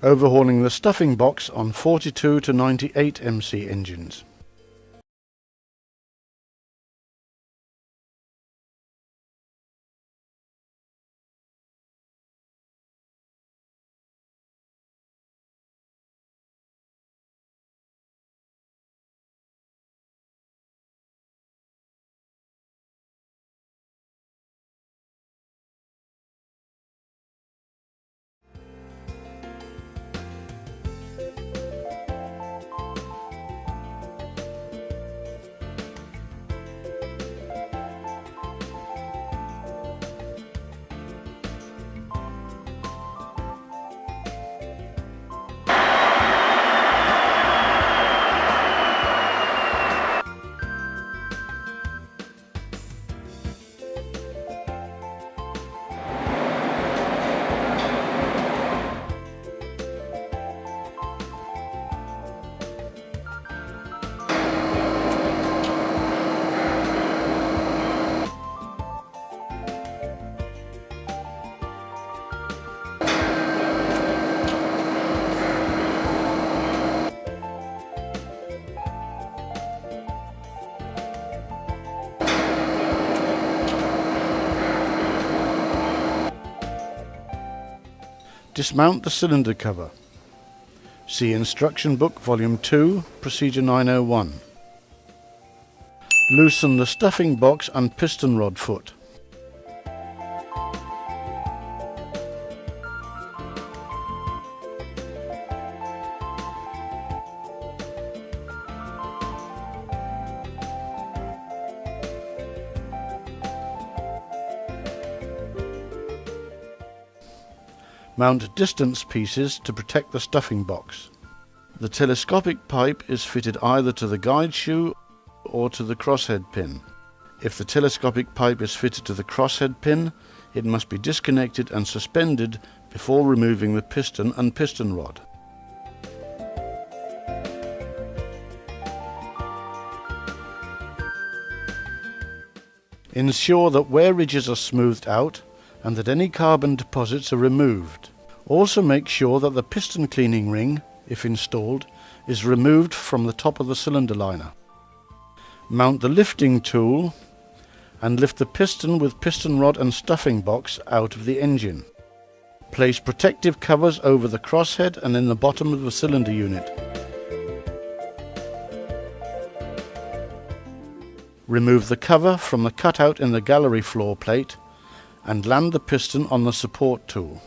overhauling the stuffing box on 42 to 98 MC engines. Dismount the cylinder cover. See Instruction Book Volume 2, Procedure 901. Loosen the stuffing box and piston rod foot. Mount distance pieces to protect the stuffing box. The telescopic pipe is fitted either to the guide shoe or to the crosshead pin. If the telescopic pipe is fitted to the crosshead pin, it must be disconnected and suspended before removing the piston and piston rod. Ensure that wear ridges are smoothed out and that any carbon deposits are removed. Also make sure that the piston cleaning ring, if installed, is removed from the top of the cylinder liner. Mount the lifting tool and lift the piston with piston rod and stuffing box out of the engine. Place protective covers over the crosshead and in the bottom of the cylinder unit. Remove the cover from the cutout in the gallery floor plate and land the piston on the support tool.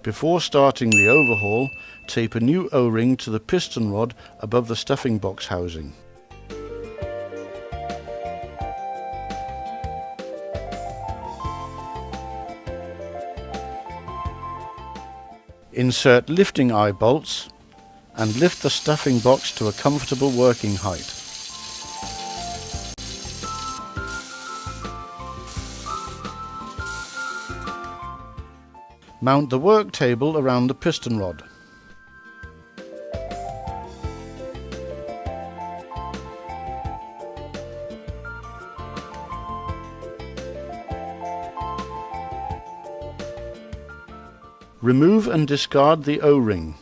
Before starting the overhaul, tape a new O-ring to the piston rod above the stuffing box housing. Insert lifting eye bolts and lift the stuffing box to a comfortable working height. Mount the work table around the piston rod. Remove and discard the O-ring.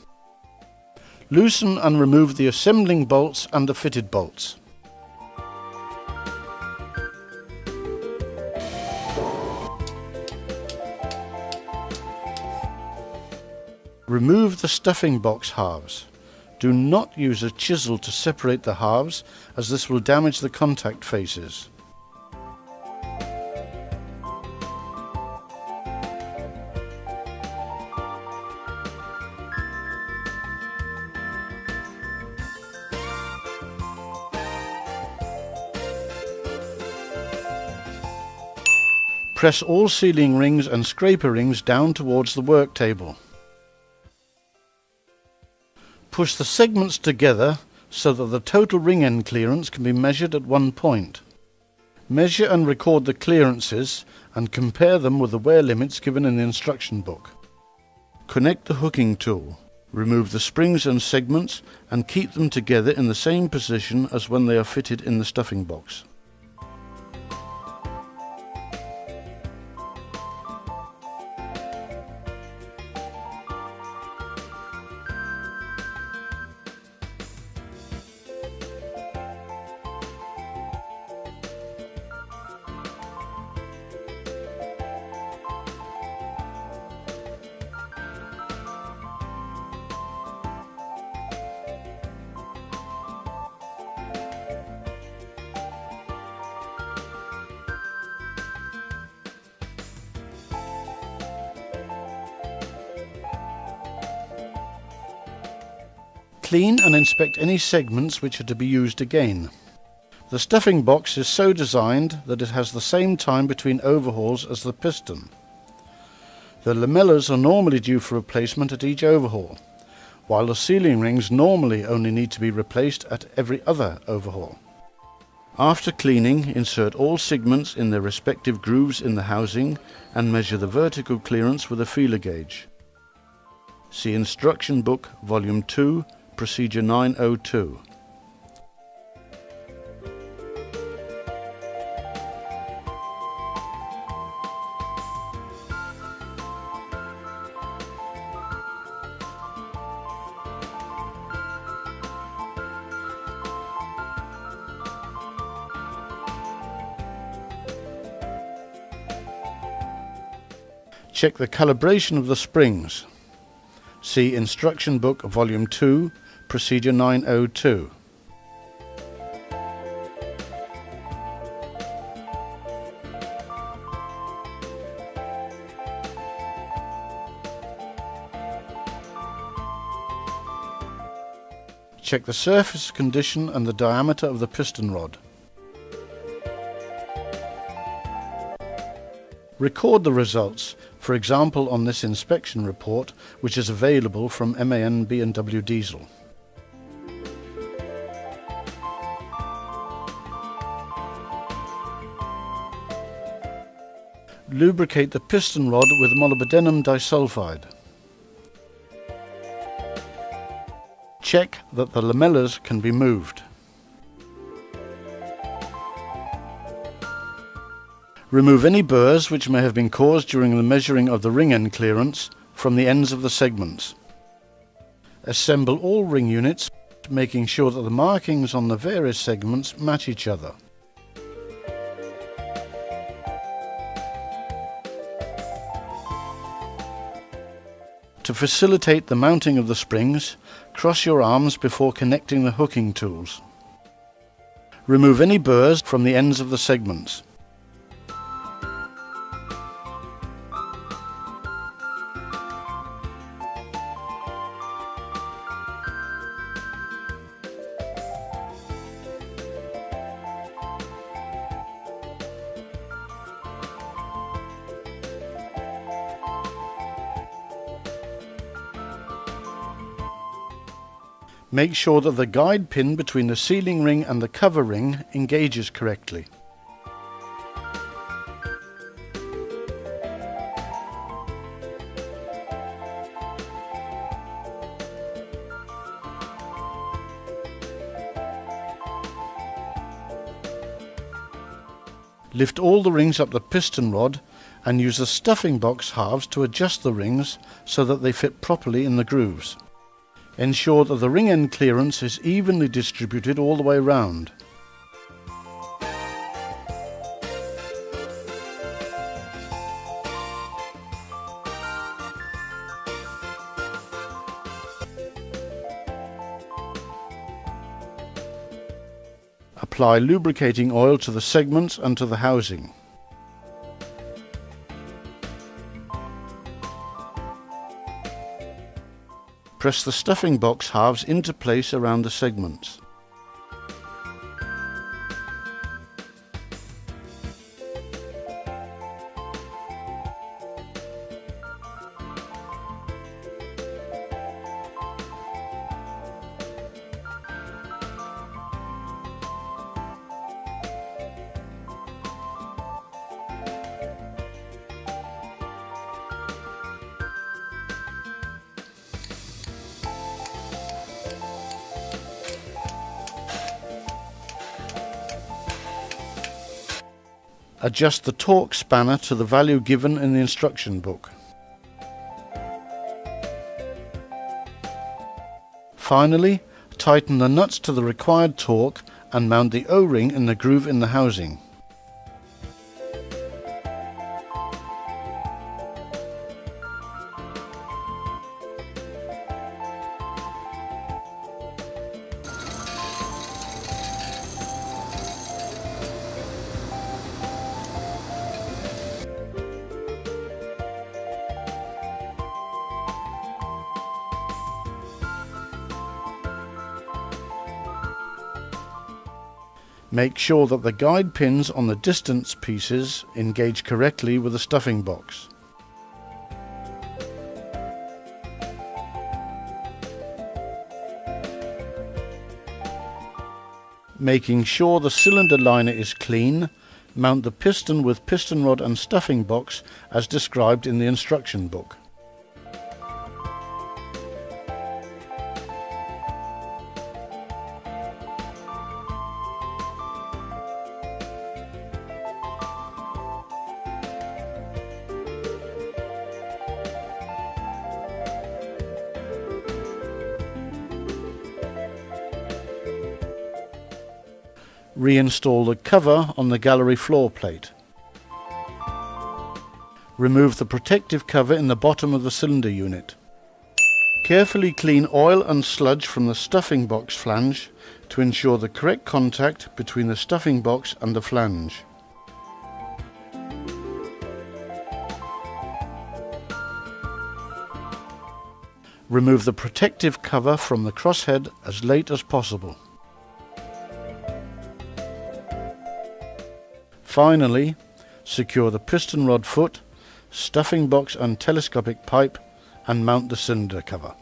Loosen and remove the assembling bolts and the fitted bolts. Remove the stuffing box halves. Do not use a chisel to separate the halves, as this will damage the contact faces. Press all sealing rings and scraper rings down towards the work table. Push the segments together so that the total ring end clearance can be measured at one point. Measure and record the clearances and compare them with the wear limits given in the instruction book. Connect the hooking tool. Remove the springs and segments and keep them together in the same position as when they are fitted in the stuffing box. Clean and inspect any segments which are to be used again. The stuffing box is so designed that it has the same time between overhauls as the piston. The lamellas are normally due for replacement at each overhaul, while the sealing rings normally only need to be replaced at every other overhaul. After cleaning, insert all segments in their respective grooves in the housing and measure the vertical clearance with a feeler gauge. See Instruction Book, Volume 2, Procedure 902. Check the calibration of the springs. See Instruction Book, Volume 2, Procedure 902. Check the surface condition and the diameter of the piston rod. Record the results, for example on this inspection report, which is available from MAN B&W Diesel. Lubricate the piston rod with molybdenum disulfide. Check that the lamellas can be moved. Remove any burrs which may have been caused during the measuring of the ring end clearance from the ends of the segments. Assemble all ring units, making sure that the markings on the various segments match each other. To facilitate the mounting of the springs, cross your arms before connecting the hooking tools. Remove any burrs from the ends of the segments. Make sure that the guide pin between the sealing ring and the cover ring engages correctly. Lift all the rings up the piston rod and use the stuffing box halves to adjust the rings so that they fit properly in the grooves. Ensure that the ring end clearance is evenly distributed all the way round. Apply lubricating oil to the segments and to the housing. Press the stuffing box halves into place around the segments. Adjust the torque spanner to the value given in the instruction book. Finally, tighten the nuts to the required torque and mount the O-ring in the groove in the housing. Make sure that the guide pins on the distance pieces engage correctly with the stuffing box. Making sure the cylinder liner is clean, mount the piston with piston rod and stuffing box as described in the instruction book. Reinstall the cover on the gallery floor plate. Remove the protective cover in the bottom of the cylinder unit. Carefully clean oil and sludge from the stuffing box flange to ensure the correct contact between the stuffing box and the flange. Remove the protective cover from the crosshead as late as possible. Finally, secure the piston rod foot, stuffing box and telescopic pipe and mount the cylinder cover.